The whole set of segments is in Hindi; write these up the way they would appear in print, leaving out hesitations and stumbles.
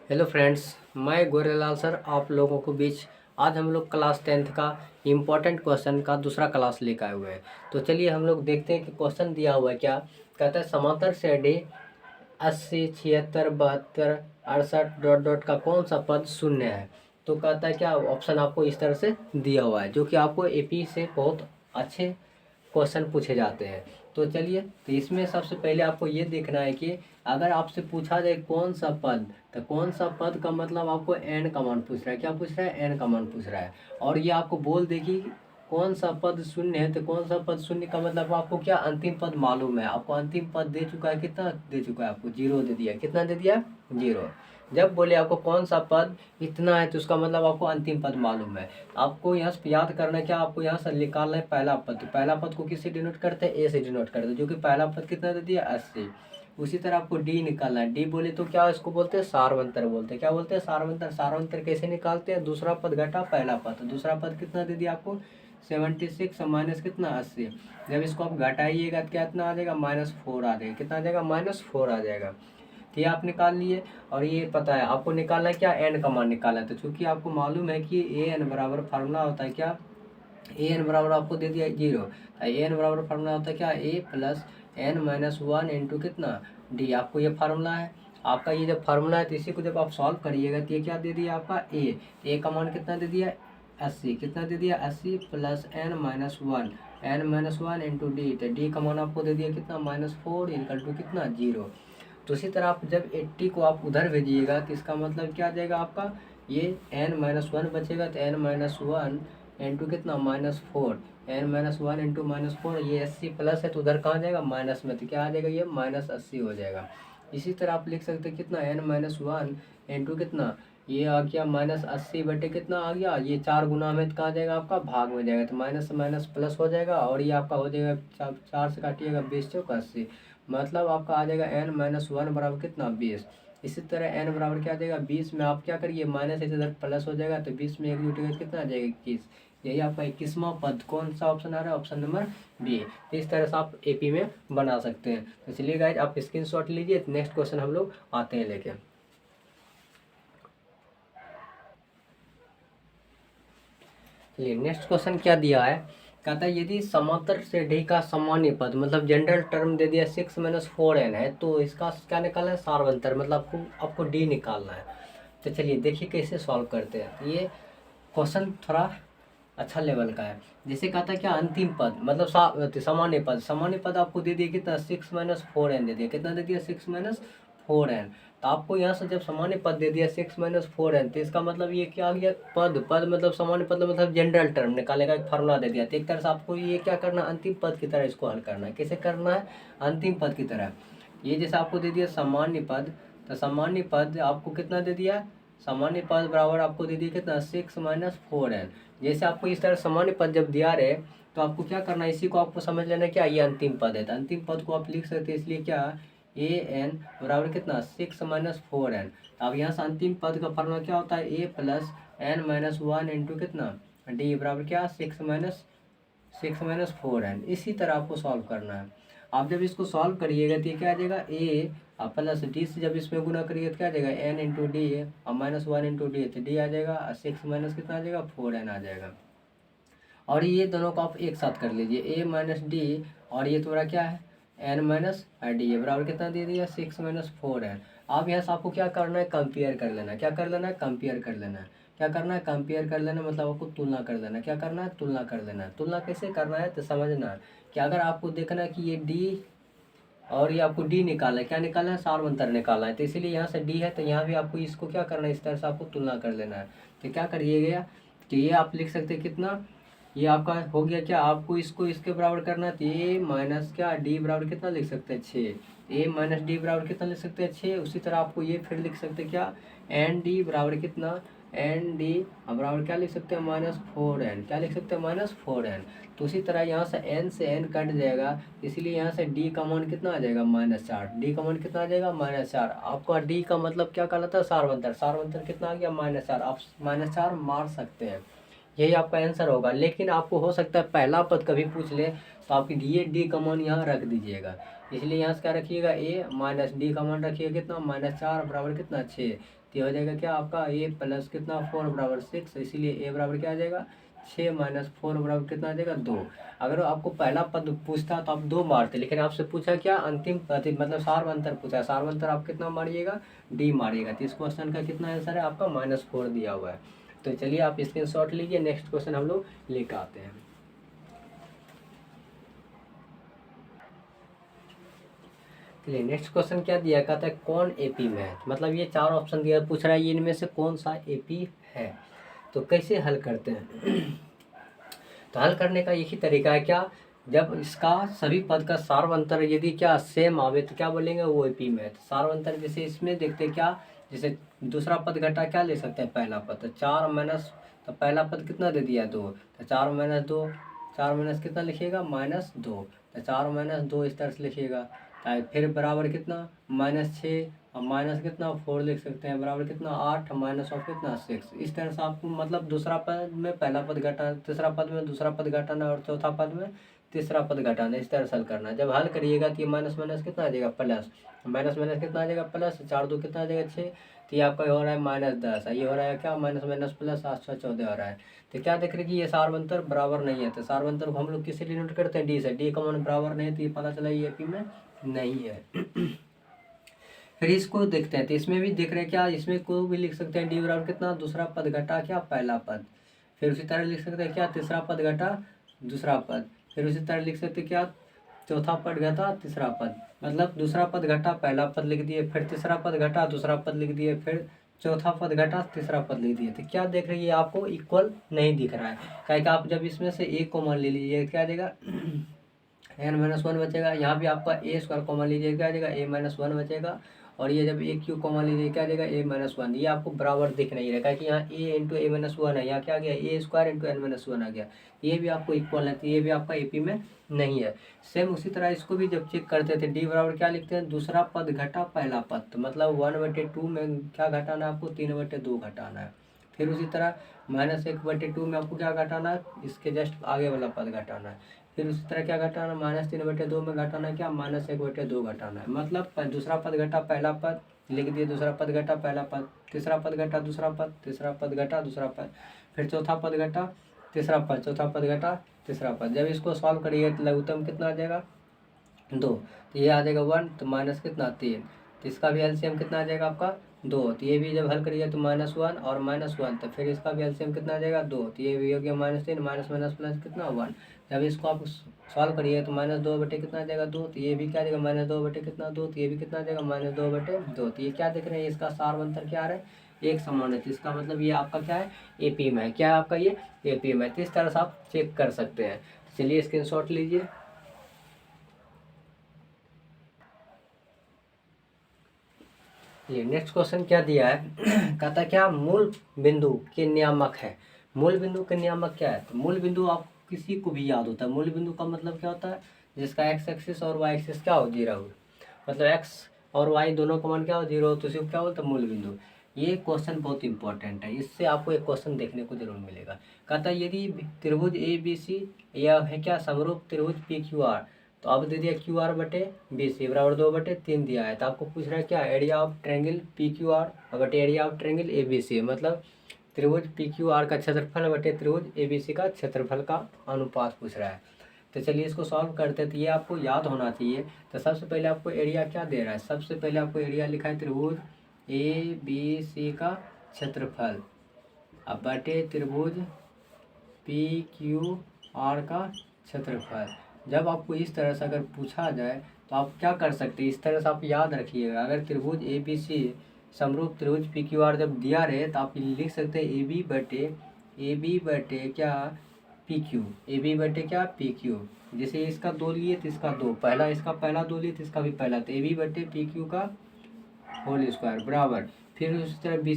हेलो फ्रेंड्स, मैं गोरेलाल सर आप लोगों को बीच आज हम लोग क्लास 10th का इम्पोर्टेंट क्वेश्चन का दूसरा क्लास लेकर आए हुए हैं। तो चलिए हम लोग देखते हैं कि क्वेश्चन दिया हुआ है क्या कहता है। समांतर श्रेणी 80, 76, 72, 68 डॉट डॉट का कौन सा पद शून्य है। तो कहता है क्या ऑप्शन आपको इस तरह से दिया हुआ है, जो कि आपको एपी से बहुत अच्छे क्वेश्चन पूछे जाते हैं। तो चलिए, तो इसमें सबसे पहले आपको ये देखना है कि अगर आपसे पूछा जाए कौन सा पद, तो कौन सा पद का मतलब आपको एन का मान पूछ रहा है। क्या पूछ रहा है? एन का मान पूछ रहा है। और ये आपको बोल दे कि कौन सा पद शून्य है, तो कौन सा पद शून्य का मतलब आपको क्या अंतिम पद मालूम है। आपको अंतिम पद दे चुका है, कितना दे चुका है आपको? 0 दे दिया। कितना दे दिया? 0। जब बोले आपको कौन सा पद इतना है, तो उसका मतलब आपको अंतिम पद मालूम है। आपको यहाँ से याद करना है क्या, आपको यहाँ से निकालना है पहला पद। तो पहला पद को किससे डिनोट करते हैं? ए से डिनोट करते हैं, जो कि पहला पद कितना दे दिया? 80। उसी तरह आपको डी निकालना है। डी बोले तो क्या इसको बोलते हैं? सारवंतर बोलते हैं। क्या बोलते हैं? सारवंतर। सारवंतर कैसे निकालते हैं? दूसरा पद घटा पहला पद। तो दूसरा पद कितना दे दिया आपको? 76 माइनस कितना? 80। जब इसको आप घटाइएगा तो क्या इतना आ जाएगा? -4 आ जाएगा। कितना आ जाएगा? -4 आ जाएगा। तो ये आप निकाल लिए। और ये पता है आपको निकालना है क्या? एन का मान निकालना है। तो चूंकि आपको मालूम है कि ए एन बराबर फार्मूला होता है क्या? ए एन बराबर आपको दे दिया 0। ए एन बराबर फार्मूला होता है क्या? ए प्लस एन माइनस 1 इंटू कितना? डी। आपको ये फार्मूला है आपका। ये जब फार्मूला है तो इसी को जब आप सॉल्व करिएगा तो ये क्या दे दिया आपका? ए का मान कितना दे दिया? 80। कितना दे दिया? 80 plus n minus one into d. तो डी का मान आपको दे दिया कितना? -4 इक्वल टू कितना? 0। तो इसी तरह आप जब 80 को आप उधर भेजिएगा तो इसका मतलब क्या आ जाएगा आपका? ये n-1 बचेगा। तो n-1 इंटू कितना? -4। n-1 into -4। ये 80 प्लस है तो उधर कहाँ जाएगा? माइनस में। तो क्या आ जाएगा? ये -80 हो जाएगा। इसी तरह आप लिख सकते हैं कितना? n-1 इंटू कितना? ये आ गया -80 बटे कितना आ गया? ये 4 गुना में तो कहाँ जाएगा आपका? भाग में जाएगा। तो माइनस से माइनस प्लस हो जाएगा। और ये आपका हो जाएगा 4 से काटिएगा 20 चौक 80। मतलब आपका आ जाएगा n-1 बराबर कितना? 20। इसी तरह n बराबर क्या आ जाएगा? 20 में आप क्या करिए? माइनस है इधर प्लस हो जाएगा। तो 20 में 1 जुटेगा कितना आ जाएगा? 21। यही आपका 21वां पद। कौन सा ऑप्शन आ रहा है? Option number B. तो इस तरह से आप एपी में बना सकते हैं। तो चलिए गाइज, आप स्क्रीनशॉट लीजिए। नेक्स्ट क्वेश्चन हम लोग आते हैं लेके। चलिए, नेक्स्ट क्वेश्चन क्या दिया है। कहता है यदि समांतर श्रेणी का सामान्य पद मतलब जनरल टर्म दे दिया 6-4n है, तो इसका क्या निकालना है? सारवंतर। मतलब आपको डी निकालना है। तो चलिए देखिए कैसे सॉल्व करते हैं। तो ये क्वेश्चन थोड़ा अच्छा लेवल का है। जैसे कहता है क्या अंतिम पद मतलब सामान्य पद। सामान्य पद आपको दे दिया कितना? 6-4n दे दिया। कितना दे दिया? 6-4n। तो आपको यहाँ से जब सामान्य पद दे दिया 6-4n, तो इसका मतलब ये क्या आ गया? पद। पद मतलब सामान्य पद मतलब जनरल टर्म निकालने का एक फार्मूला दे दिया। तो एक तरह से आपको ये क्या करना? अंतिम पद की तरह इसको हल करना है। कैसे करना है? अंतिम पद की तरह। ये जैसे आपको दे दिया सामान्य पद, तो सामान्य पद आपको कितना दे दिया? सामान्य पद बराबर आपको दे दिया कितना? 6-4n। जैसे आपको इस तरह सामान्य पद जब दिया रहे तो आपको क्या करना है? इसी को आपको समझ लेना क्या ये अंतिम पद है। तो अंतिम पद को आप लिख सकते हैं। इसलिए क्या? ए एन बराबर कितना? 6-4n। अब यहाँ से अंतिम पद का फॉर्मूला क्या होता है? ए प्लस n-1 इंटू कितना? डी बराबर क्या? 6-4n। इसी तरह आपको सॉल्व करना है। आप जब इसको सॉल्व करिएगा तो ये क्या आ जाएगा? ए प्लस डी से जब इसमें गुना करिएगा तो क्या आ जाएगा? एन इंटू डी और -1 इंटू डी। तो डी आ जाएगा 6 माइनस कितना आ जाएगा? 4n आ जाएगा। और ये दोनों को आप एक साथ कर लीजिए। ए माइनस डी और ये तुम्हारा क्या है? एन माइनस डी है बराबर कितना दे दिया? 6-4n। अब यहाँ से आपको क्या करना है? कंपेयर कर लेना है। क्या कर लेना है? कंपेयर कर लेना है। क्या करना है? कंपेयर कर लेना मतलब आपको तुलना कर लेना है। क्या करना है? तुलना कर लेना है। तुलना कैसे करना है? तो समझना है कि अगर आपको देखना है कि ये डी और ये आपको डी निकालना है। क्या निकालना है? सारवंतर निकालना है। तो इसीलिए यहाँ से डी है तो यहाँ भी आपको इसको क्या करना है? इस तरह से आपको तुलना कर लेना है। तो क्या करिएगा कि ये आप लिख सकते हैं कितना? ये आपका हो गया क्या? आपको इसको इसके बराबर करना है। तो ए माइनस क्या? डी बराबर कितना लिख सकते हैं? 6। ए माइनस डी बराबर कितना लिख सकते हैं? 6। उसी तरह आपको ये फिर लिख सकते हैं क्या? एन डी बराबर कितना? एन डी बराबर क्या लिख सकते हैं? -4n। क्या लिख सकते हैं? -4n। तो उसी तरह यहाँ से n से n कट जाएगा, इसलिए यहाँ से d का मान कितना आ जाएगा? -4। d का मान कितना आ जाएगा? -4। आपका d का मतलब क्या कहलाता है? सारवंतर। सारवंतर कितना आ गया? -4। आप -4 मार सकते हैं। यही आपका आंसर होगा। लेकिन आपको हो सकता है पहला पद कभी पूछ ले तो आपकी डी का मान यहाँ रख दीजिएगा। इसलिए यहाँ से क्या रखिएगा? ए माइनस डी का मान रखिएगा कितना? -4 बराबर कितना? 6। तो ये हो जाएगा क्या आपका ए प्लस कितना 4 बराबर 6, इसीलिए ए बराबर क्या आ जाएगा 6 माइनस 4 बराबर कितना आ जाएगा 2। अगर आपको पहला पद पूछता तो आप 2 मारते, लेकिन आपसे पूछा क्या अंतिम मतलब सार्वंतर पूछा, सार्वंतर आप कितना मारिएगा डी मारिएगा। तो इस क्वेश्चन का कितना आंसर है आपका -4 दिया हुआ है। तो चलिए आप स्क्रीनशॉट लीजिए, नेक्स्ट क्वेश्चन हम लोग लेकर आते हैं। चलिए नेक्स्ट क्वेश्चन क्या दिया, कहता है कौन एपी में है, मतलब ये 4 ऑप्शन दिया, पूछ रहा है ये इनमें से कौन सा एपी है। तो कैसे हल करते हैं तो हल करने का एक ही तरीका है, क्या जब इसका सभी पद का सार्वंतर यदि क्या सेम आवे तो क्या बोलेंगे वो एपी में है। तो सार्वंतर जैसे इसमें देखते क्या, जैसे दूसरा पद घटा क्या ले सकते हैं पहला पद, तो 4 माइनस, तो पहला पद कितना दे दिया 2, तो 4 माइनस 2, 4 माइनस कितना लिखिएगा -2, तो 4 माइनस 2 इस तरह से लिखिएगा। फिर बराबर कितना -6 और माइनस कितना 4 लिख सकते हैं, बराबर कितना 8 माइनस ऑफ कितना 6। इस तरह से आपको मतलब दूसरा पद में पहला पद घटाना, तीसरा पद में दूसरा पद घटाना और चौथा पद में तीसरा पद घटाना, इस तरह से हल करना। जब हल करिएगा तो ये माइनस माइनस कितना आ जाएगा प्लस, माइनस माइनस कितना आ जाएगा प्लस, 4 2 कितना आ जाएगा 6, तो ये आपका हो रहा है -10, ये हो रहा है क्या माइनस माइनस प्लस 8 6 14 हो रहा है। तो क्या देख रहे हैं कि ये सार्वंतर बराबर नहीं है, तो सार्वंतर को हम लोग किससे डिनोट करते हैं डी से, डी का मान बराबर नहीं है, तो ये पता चला ये एपी में नहीं है। फिर इसको देखते हैं, तो इसमें भी देख रहे हैं क्या, इसमें को भी लिख सकते हैं डी बराबर कितना दूसरा पद घटा क्या पहला पद, फिर उसी तरह लिख सकते हैं क्या तीसरा पद घटा दूसरा पद, फिर उसी तरह लिख सकते हैं क्या चौथा पद घटा तीसरा पद, मतलब दूसरा पद घटा पहला पद लिख दिए, फिर तीसरा पद घटा दूसरा पद लिख दिए, फिर चौथा पद घटा तीसरा पद लिख दिए। तो क्या देख रहे हैं ये आपको इक्वल नहीं दिख रहा है, क्या कि आप जब इसमें से एक कॉमन ले लीजिए क्या देगा n-1 बचेगा, यहाँ भी आपका ए स्क्वायर कॉमन लीजिए क्या देगा a-1 बचेगा, और ये जब ए क्यू कॉमन लीजिए क्या देगा a-1, ये आपको बराबर दिख नहीं रहा है कि यहाँ a इंटू a-1 है, यहाँ क्या आ गया ए स्क्वायर इंटू n-1 आ गया, ये भी आपको इक्वल है, तो ये भी आपका एपी में नहीं है। सेम उसी तरह इसको भी जब चेक करते थे डी बराबर क्या लिखते हैं दूसरा पद घटा पहला पद, तो मतलब 1/2 में क्या घटाना है आपको 3/2 घटाना है, फिर उसी तरह -1/2 में आपको क्या घटाना है इसके जस्ट आगे वाला पद घटाना है, फिर उसी तरह क्या घटाना -3/2 में घटाना है क्या -1/2 घटाना है, मतलब दूसरा पद घटा पहला पद लिख दिए, दूसरा पद घटा पहला पद, तीसरा पद घटा दूसरा पद, तीसरा पद घटा दूसरा पद, फिर चौथा पद घटा तीसरा पद, चौथा पद घटा तीसरा पद। जब इसको सॉल्व करिए तो लघुत्तम कितना आ जाएगा 2, तो ये आ जाएगा 1, तो माइनस कितना 3, तो इसका भी एलसीएम कितना आ जाएगा आपका 2, तो ये भी जब हल करिए तो -1 और -1, तो फिर इसका भी एलसीएम कितना आ जाएगा 2, तो ये भी हो गया -3 माइनस माइनस प्लस कितना 1। जब इसको आप सॉल्व करिए तो -2 बटे कितना आ जाएगा 2, तो ये भी क्या आ जाएगा -2 बटे कितना 2, तो ये भी कितना आ जाएगा -2 बटे 2। तो ये क्या देख रहे हैं इसका सार्वंतर क्या आ रहा है एक समान है, तो इसका मतलब ये आपका क्या है एपी में है, क्या है आपका ये एपी में। तो इस तरह से आप चेक कर सकते हैं। चलिए स्क्रीनशॉट लीजिए। ये नेक्स्ट क्वेश्चन क्या दिया है कहता है क्या मूल बिंदु के नियामक है। मूल बिंदु के नियामक क्या है, तो मूल बिंदु आप किसी को भी याद होता है, मूल बिंदु का मतलब क्या होता है जिसका एक्स एक्सिस और वाई एक्सिस क्या हो 0 हो, मतलब एक्स और वाई दोनों का मान क्या हो 0 हो, तो इसे क्या बोलते हैं मूल बिंदु। ये क्वेश्चन बहुत इंपॉर्टेंट है, इससे आपको एक क्वेश्चन देखने को जरूर मिलेगा। कहता है यदि त्रिभुज ए बी सी या है क्या समरूप त्रिभुज पी क्यू आर, तो अब दे दिया क्यू आर बटे बी सी बराबर 2/3 दिया है, तो आपको पूछ रहा है क्या area of triangle P Q R बटे area of triangle A B C, मतलब त्रिभुज पी क्यू आर का क्षेत्रफल बटे त्रिभुज ए बी सी का क्षेत्रफल का अनुपात पूछ रहा है। तो चलिए इसको सॉल्व करते हैं, तो ये आपको याद होना चाहिए। तो सबसे पहले आपको एरिया क्या दे रहा है, सबसे पहले आपको एरिया लिखा है त्रिभुज ए बी सी का क्षेत्रफल अब बटे त्रिभुज पी क्यू आर का क्षेत्रफल। जब आपको इस तरह से अगर पूछा जाए तो आप क्या कर सकते हैं, इस तरह से आप याद रखिएगा। अगर त्रिभुज ए बी सी समरूप त्रिभुज पी क्यू आर जब दिया रहे तो आप लिख सकते हैं ए बी बटे क्या पी क्यू, ए बी बटे क्या पी क्यू। जैसे इसका 2 लिए तो इसका 2, पहला इसका पहला 2 लिए तो इसका भी पहला, तो ए बी बटे पी क्यू का होल स्क्वायर बराबर, फिर उसी तरह बी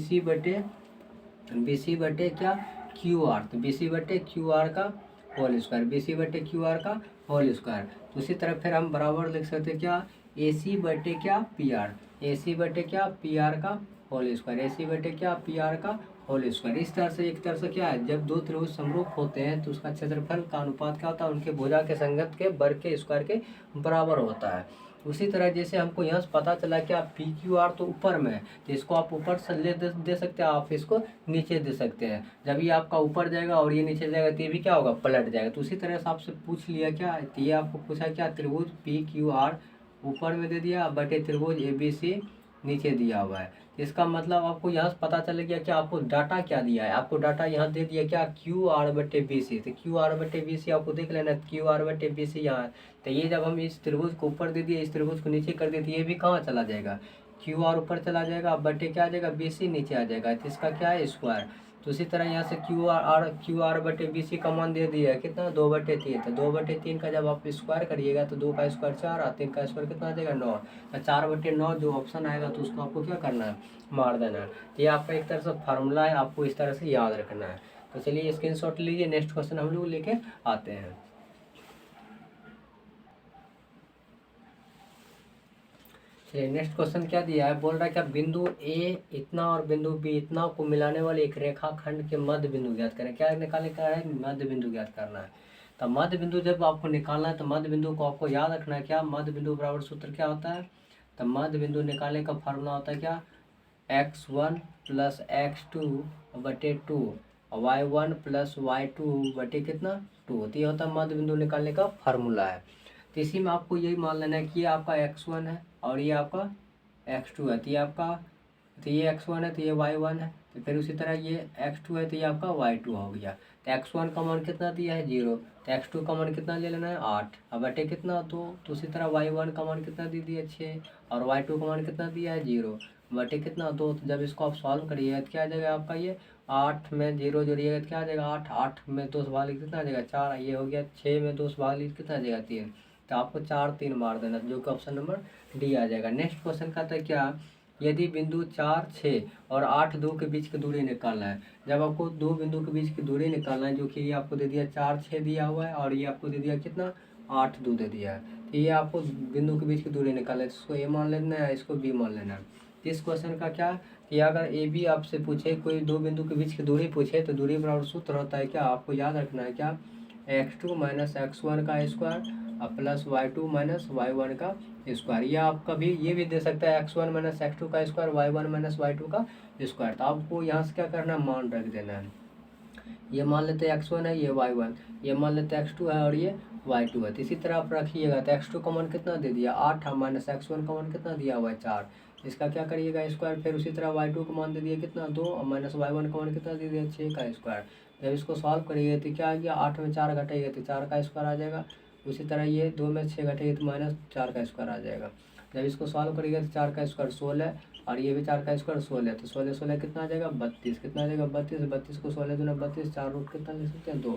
सी बटे क्या क्यू आर, तो बी सी बटे क्यू आर का होल स्क्वायर, बी सी बटे क्यू आर का होल स्क्वायर। तो उसी तरह फिर हम बराबर लिख सकते हैं क्या ए सी बटे क्या पी आर, ए सी बटे क्या पी आर का होल स्क्वायर, ए सी बटे क्या पी आर का होल स्क्वायर। इस तरह से एक तरह से क्या है जब दो त्रिभुज समरूप होते हैं तो उसका क्षेत्रफल का अनुपात क्या होता है उनके भुजा के संगत के वर्ग के स्क्वायर के बराबर होता है। उसी तरह जैसे हमको यहाँ से पता चला कि आप PQR तो ऊपर में है, तो इसको आप ऊपर से दे सकते हैं, आप इसको नीचे दे सकते हैं। जब ये आपका ऊपर जाएगा और ये नीचे जाएगा तो ये भी क्या होगा, पलट जाएगा। तो उसी तरह से आपसे पूछ लिया क्या, तो ये आपको पूछा क्या, त्रिभुज PQR ऊपर में दे दिया बटे त्रिभुज ABC नीचे दिया हुआ है। इसका मतलब आपको यहाँ से पता चल गया कि आपको डाटा क्या दिया है। आपको डाटा यहाँ दे दिया क्या, QR/BC। तो QR/BC आपको देख लेना, QR/BC यहाँ है। तो ये जब हम इस त्रिभुज को ऊपर दे दिए, इस त्रिभुज को नीचे कर दिए, तो ये भी कहाँ चला जाएगा, QR ऊपर चला जाएगा, बटे क्या आ जाएगा, BC नीचे आ जाएगा। तो इसका क्या है, स्क्वायर। तो उसी तरह यहाँ से QR/BC का मान दे दिया है कितना, 2/3। तो 2/3 का जब आप स्क्वायर करिएगा तो 2 का स्क्वायर 4 और 3 का स्क्वायर कितना आ जाएगा, 9। तो 4/9 जो ऑप्शन आएगा तो उसको आपको क्या करना है, मार देना है। तो ये आपका एक तरह से फार्मूला है, आपको इस तरह से याद रखना है। तो चलिए स्क्रीनशॉट लीजिए, नेक्स्ट क्वेश्चन हम लोग लेके आते हैं। चलिए नेक्स्ट क्वेश्चन क्या दिया है, बोल रहा है क्या, बिंदु A इतना और बिंदु B इतना को मिलाने वाले एक रेखाखंड के मध्य बिंदु ज्ञात करें। क्या निकालने का है, मध्य बिंदु ज्ञात करना है। तो मध्य बिंदु जब आपको निकालना है तो मध्य बिंदु को आपको याद रखना है क्या, मध्य बिंदु बराबर सूत्र क्या होता है। तो मध्य बिंदु निकालने का फार्मूला होता है क्या, x1 + x2 बटे 2 y1 + y2 बटे कितना 2। तो ये होता है मध्य बिंदु निकालने का फार्मूला है। तो इसी में आपको यही मान लेना है कि ये आपका x1 है और ये आपका x2 है। तो ये आपका, तो ये x1 है तो ये y1 है। तो फिर उसी तरह ये x2 है तो ये आपका y2 हो गया। तो x1 का मान कितना दिया है, 0। तो x2 का मान कितना ले लेना है, 8 अब बटे कितना 2। तो उसी तरह y1 का मान कितना दे दिया 6 और y2 का मान कितना दिया है 0 बटे कितना 2। तो जब इसको आप सॉल्व करिएगा तो क्या आ जाएगा आपका, ये 8 में 0 जोड़िएगा तो क्या आ जाएगा 8, 8 में 2 से भाग कितना आ जाएगा 4, ये हो गया 6 में 2 से भाग कितना आ जाएगा 3। तो आपको 4 3 मार देना, जो कि ऑप्शन नंबर डी आ जाएगा। नेक्स्ट क्वेश्चन का था क्या, यदि बिंदु 4 6 और 8 2 के बीच की दूरी निकालना है। जब आपको दो बिंदु के बीच की दूरी निकालना है, जो कि ये आपको दे दिया 4 6 दिया हुआ है और ये आपको दे दिया कितना 8 2 दे दिया है। तो ये आपको बिंदु के बीच की दूरी निकालना है, इसको ए मान लेना है, इसको बी मान लेना है। इस क्वेश्चन का क्या कि अगर ए बी आपसे पूछे, कोई दो बिंदु के बीच की दूरी पूछे, तो दूरी बराबर सूत्र होता है क्या, आपको याद रखना है क्या, x2 - x1 का स्क्वायर प्लस y2 - y1 का स्क्वायर। या आप कभी ये भी दे सकता है x1 - x2 का स्क्वायर, y1 - y2 का स्क्वायर। तो आपको यहाँ से क्या करना है, मान रख देना है। ये मान लेते हैं x1 है, ये y1, ये मान लेते हैं x2 है और ये y2 है। तो इसी तरह आप रखिएगा। तो x2 का मान कितना दे दिया 8 माइनस x1 का मान कितना दिया हुआ है 4। इसका क्या करिएगा स्क्वायर। फिर उसी तरह y2 का मान दे दिया कितना 2 और माइनस y1 का मान कितना दे दिया 6 का स्क्वायर। जब इसको सॉल्व करिएगा तो क्या आ गया, 8 में 4 घटेगा तो 4 का स्क्वायर आ जाएगा। उसी तरह ये 2 में 6 घटेगा तो -4 का स्क्वायर आ जाएगा। जब इसको सॉल्व करिएगा तो 4 का स्क्वायर 16 और ये भी 4 का स्क्वायर 16। तो 16 16 कितना आ जाएगा 32। कितना आ जाएगा 32, 32 को 16 दूना 32, 4 रूट कितना ले सकते हैं 2।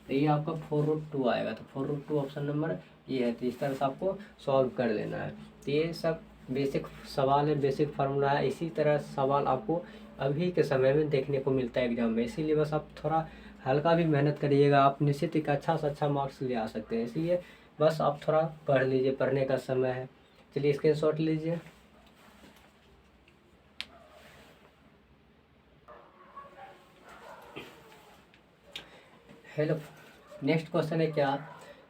तो ये आपका 4√2 आएगा। तो 4√2 ऑप्शन नंबर ये है। तो इस तरह से आपको सॉल्व कर लेना है। तो ये सब बेसिक सवाल है, बेसिक फार्मूला है। इसी तरह सवाल आपको अभी के समय में देखने को मिलता है एग्जाम में। इसीलिए बस आप थोड़ा हल्का भी मेहनत करिएगा, आप निश्चित एक अच्छा से अच्छा मार्क्स ले आ सकते हैं। इसलिए बस आप थोड़ा पढ़ लीजिए, पढ़ने का समय है। चलिए स्क्रीनशॉट लीजिए। हेलो, नेक्स्ट क्वेश्चन है क्या,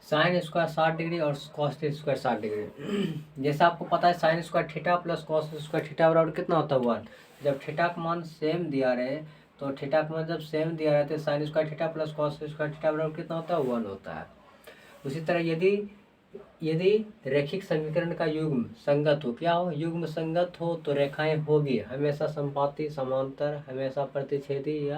साइन स्क्वायर 60 डिग्री और कॉस स्क्वायर 60 डिग्री। जैसा आपको पता है sine square theta plus cos square theta बराबर कितना होता है 1। जब थीटा का मान सेम दिया रहे, तो थीटा का मान जब सेम दिया रहे तो sine square theta plus cos square theta बराबर कितना होता है 1 होता है। उसी तरह यदि यदि रैखिक समीकरण का युग्म संगत हो, क्या हो, युग्म संगत हो तो रेखाएं होगी हमेशा संपाती समांतर, हमेशा प्रतिच्छेदी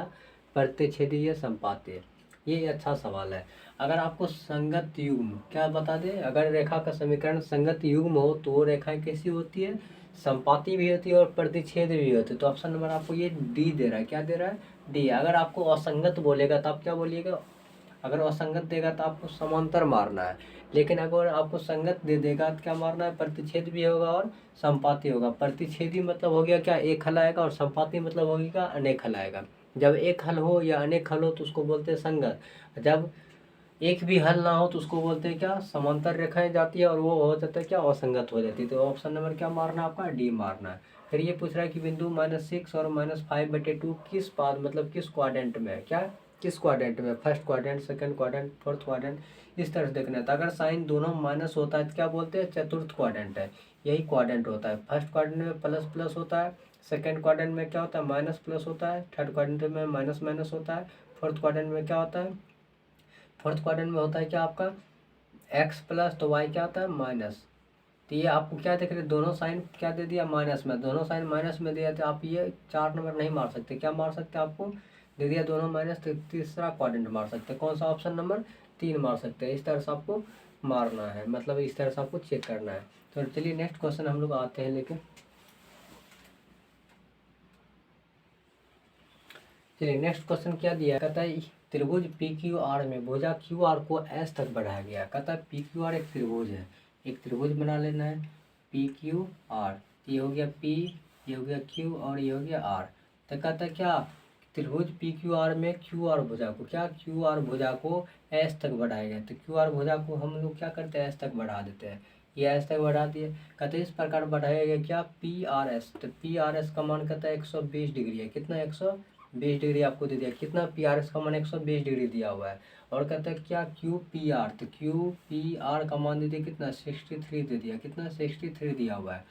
या संपाती। ये अच्छा सवाल है। अगर आपको संगत युग्म क्या बता दे, अगर रेखा का समीकरण संगत युग्म हो तो वो रेखाएं कैसी होती है, संपाती भी होती है और प्रतिच्छेद भी होती है। तो ऑप्शन नंबर आपको ये डी दे रहा है। क्या दे रहा है, डी। अगर आपको असंगत बोलेगा तो आप क्या बोलिएगा, अगर असंगत देगा तो आपको समांतर मारना है। लेकिन अगर आपको संगत दे देगा तो क्या मारना है, प्रतिच्छेद भी होगा और संपाती होगा। प्रतिच्छेदी मतलब हो गया क्या, एक हल आएगा, और संपाती मतलब हो गया अनेक हल आएगा। जब एक हल हो या अनेक हल हो तो उसको बोलते हैं संगत। जब एक भी हल ना हो तो उसको बोलते हैं क्या, समांतर रेखाएं जाती है और वो हो जाता है क्या, असंगत हो जाती है। तो ऑप्शन नंबर क्या मारना है आपका, डी मारना है। फिर ये पूछ रहा है कि बिंदु -6 और -5/2 किस पाद मतलब किस क्वाड्रेंट में है। क्या किस क्वाड्रेंट में, first quadrant, second quadrant, fourth quadrant, इस तरह से देखना है। तो अगर साइन दोनों माइनस होता है तो क्या बोलते हैं, चतुर्थ क्वाड्रेंट है, यही क्वाड्रेंट होता है। फर्स्ट क्वाड्रेंट में प्लस प्लस होता है, सेकंड क्वाड्रेंट में क्या होता है, माइनस प्लस होता है, थर्ड क्वाड्रेंट में माइनस माइनस होता है, फोर्थ क्वाड्रेंट में क्या होता है, फोर्थ क्वाड्रेंट में होता है क्या आपका एक्स प्लस, तो वाई क्या होता है माइनस। तो ये आपको क्या देख रहे, दोनों साइन क्या दे दिया, माइनस में, दोनों साइन माइनस में दिया। तो आप ये 4 नंबर नहीं मार सकते, क्या मार सकते आपको दे दिया दोनों माइनस, तो तीसरा क्वाड्रेंट मार सकते, कौन सा, ऑप्शन नंबर 3 मार सकते हैं। इस तरह से आपको मारना है, मतलब इस तरह से आपको चेक करना है। तो चलिए नेक्स्ट क्वेश्चन हम लोग आते हैं लेके। चलिए नेक्स्ट क्वेश्चन क्या दिया है, कहता है त्रिभुज पी क्यू आर में भुजा क्यू आर को एस तक बढ़ाया गया। कहता है पी क्यू आर एक त्रिभुज है, एक त्रिभुज बना लेना है पी क्यू आर, ये हो गया पी, ये हो गया क्यू और ये हो गया आर। तो कहता है क्या, त्रिभुज पी क्यू आर में क्यू आर भुजा को, क्या क्यू आर भुजा को एस तक बढ़ाया गया। तो क्यू आर भुजा को हम लोग क्या करते हैं, एस तक बढ़ा देते हैं, ये एस तक बढ़ा दिए। कहते हैं इस प्रकार बढ़ाया गया क्या, पी आर एस। तो पी आर एस का मान कहता है 120 डिग्री है, कितना 120 डिग्री आपको दे दिया, कितना पी आर एस का मान 120 डिग्री दिया हुआ है। और कहता है क्या क्यू पी आर, तो क्यू पी आर का मान दे दिया कितना 63 दे दिया, कितना 63 दिया हुआ है।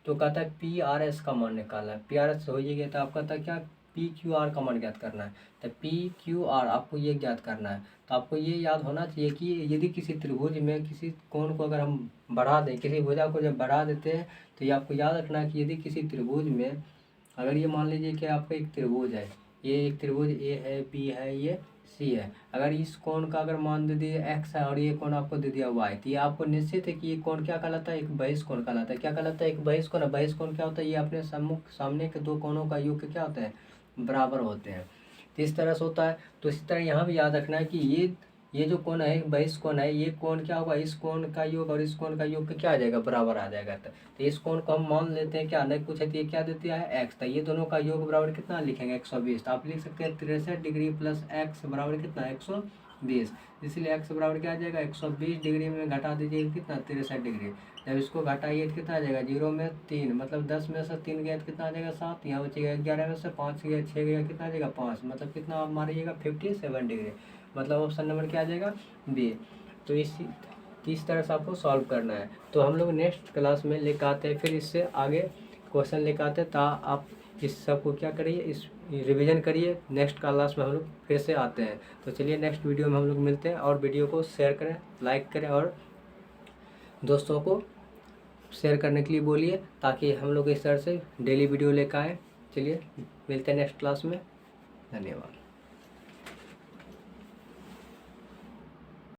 तो कहता है पी आर एस का मान निकालना है, पी आर एस हो गया। तो आपका कहता है क्या, पी क्यू आर का मान ज्ञात करना है। तो पी क्यू आर आपको ये ज्ञात करना है। तो आपको ये याद होना चाहिए कि यदि किसी त्रिभुज में किसी कोण को अगर हम बढ़ा दें, किसी भुजा को जब बढ़ा देते हैं, तो ये आपको याद रखना है कि यदि किसी त्रिभुज में अगर ये मान लीजिए कि आपका एक त्रिभुज है, ये एक त्रिभुज ए है, बी है, ये सी है। अगर इस कोण का अगर मान दे दिए एक्स है और ये कोण आपको दे दिया वाई, तो ये आपको निश्चित है कि ये कोण क्या कहलाता है, एक बहिष कोण कहलाता है। क्या कहलाता है, एक बहिष कोण। बहिष कोण क्या होता है, ये अपने सम्मुख सामने के दो कोणों का योग क्या होता है, बराबर होते हैं। तो इस तरह से होता है। तो इसी तरह यहाँ भी याद रखना है कि ये जो कोण है, बहिष कोण है, ये कोण क्या होगा, इस कोण का योग और इस कोण का योग क्या आ जाएगा, बराबर आ जाएगा। तो इस कोण को हम मान लेते हैं क्या, नहीं कुछ है तो ये क्या देती है एक्स। तो ये दोनों का योग बराबर कितना लिखेंगे 120। तो आप लिख सकते हैं 63 डिग्री प्लस एक्स बराबर कितना 120। इसलिए एक्स बराबर क्या आ जाएगा 120 डिग्री में घटा दीजिए कितना 63 डिग्री। जब इसको घटाइए तो कितना आ जाएगा, 0 में 3, मतलब 10 में से 3 गया तो कितना आ जाएगा 7, यहाँ बचेगा 11 में से 5 गया 6 गया कितना आ जाएगा 5, मतलब कितना आप मारिएगा 57 डिग्री, मतलब ऑप्शन नंबर क्या आ जाएगा बी। तो इस तरह से आपको सॉल्व करना है। तो हम लोग नेक्स्ट क्लास में लेकर आते हैं, फिर इससे आगे क्वेश्चन लेकर आते हैं। ता आप इस सब को क्या करिए, इस रिवीजन करिए। नेक्स्ट क्लास में हम लोग फिर से आते हैं। तो चलिए नेक्स्ट वीडियो में हम लोग मिलते हैं, और वीडियो को शेयर करें, लाइक करें और दोस्तों को शेयर करने के लिए बोलिए, ताकि हम लोग इस तरह से डेली वीडियो लेकर आए। चलिए मिलते हैं नेक्स्ट क्लास में, धन्यवाद।